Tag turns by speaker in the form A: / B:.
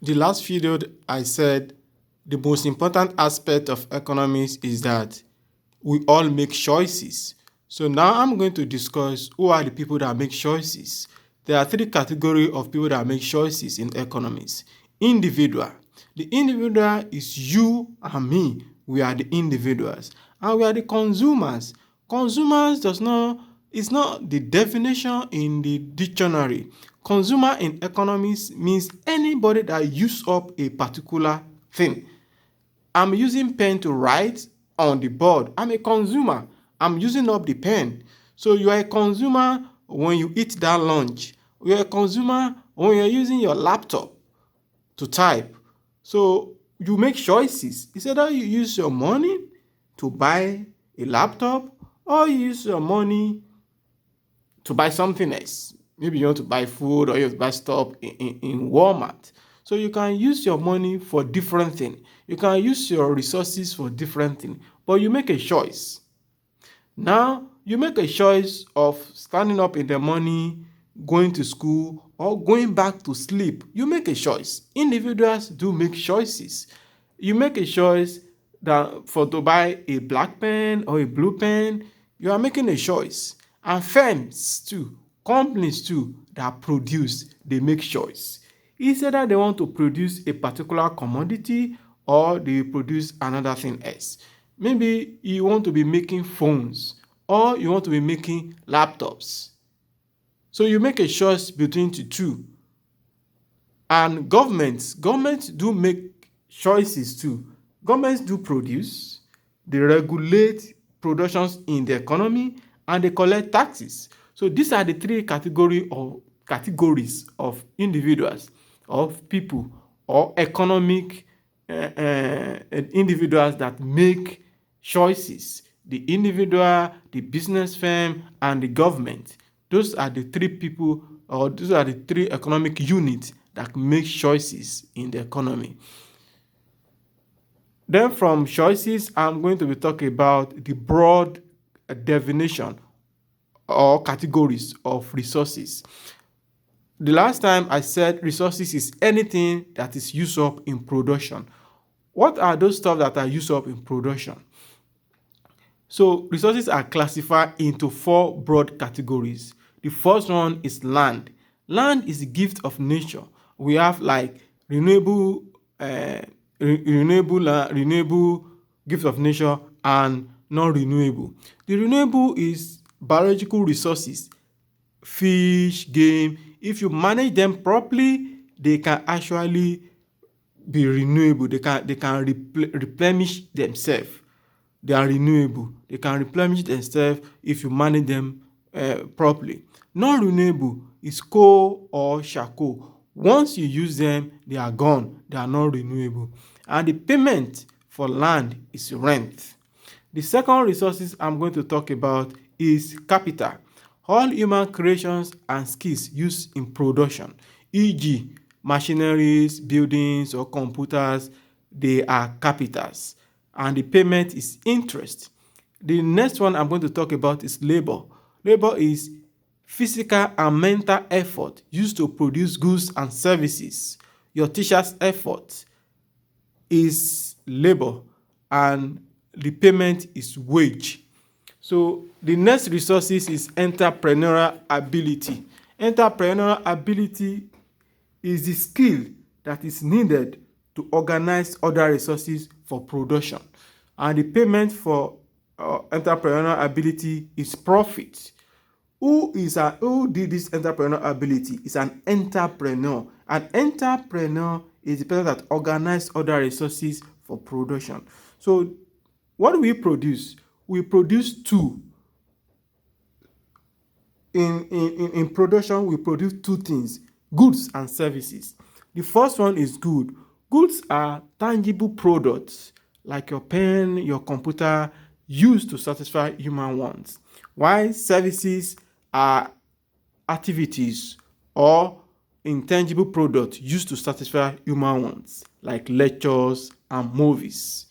A: The last video I said the most important aspect of economics is that we all make choices. So now I'm going to discuss who are the people that make choices. There are three categories of people that make choices in economics. Individual. The individual is you and me. We are the individuals. And we are the consumers. Consumers is not the definition in the dictionary. Consumer in economics means anybody that use up a particular thing. I'm using pen to write on the board. I'm a consumer. I'm using up the pen. So you are a consumer when you eat that lunch. You're a consumer when you're using your laptop to type. So you make choices. It's either you use your money to buy a laptop or you use your money to buy something else. Maybe you want to buy food or you want to buy stuff in Walmart. So you can use your money for different things. You can use your resources for different things. But you make a choice. Now, you make a choice of standing up in the morning, going to school, or going back to sleep. You make a choice. Individuals do make choices. You make a choice that to buy a black pen or a blue pen. You are making a choice. And firms too, companies too that produce, they make choice. It's either they want to produce a particular commodity or they produce another thing else. Maybe you want to be making phones or you want to be making laptops. So you make a choice between the two. And governments do make choices too. Governments do produce, they regulate productions in the economy, and they collect taxes. So these are the three categories of individuals, of people, or economic individuals that make choices. The individual, the business firm, and the government. Those are the three people, or those are the three economic units that make choices in the economy. Then from choices, I'm going to be talking about the broad definition or categories of resources. The last time I said resources is anything that is used up in production. What are those stuff that are used up in production? So resources are classified into four broad categories. The first one is land. Land is a gift of nature. We have like renewable gift of nature and non-renewable. The renewable is biological resources, fish, game. If you manage them properly, they can actually be renewable. They can replenish themselves. They are renewable. They can replenish themselves if you manage them properly. Non-renewable is coal or charcoal. Once you use them, they are gone. They are not renewable. And the payment for land is rent. The second resources I'm going to talk about is capital. All human creations and skills used in production, e.g., machineries, buildings, or computers, they are capitals. And the payment is interest. The next one I'm going to talk about is labor. Labor is physical and mental effort used to produce goods and services. Your teacher's effort is labor and the payment is wage. So the next resources is entrepreneurial ability. Entrepreneurial ability is the skill that is needed to organize other resources for production. And the payment for entrepreneurial ability is profit. Who did this entrepreneurial ability? Is an entrepreneur. An entrepreneur is the person that organizes other resources for production. So what do we produce? We produce two. In production, we produce two things: goods and services. The first one is good. Goods are tangible products like your pen, your computer, used to satisfy human wants. While services are activities or intangible products used to satisfy human wants like lectures and movies.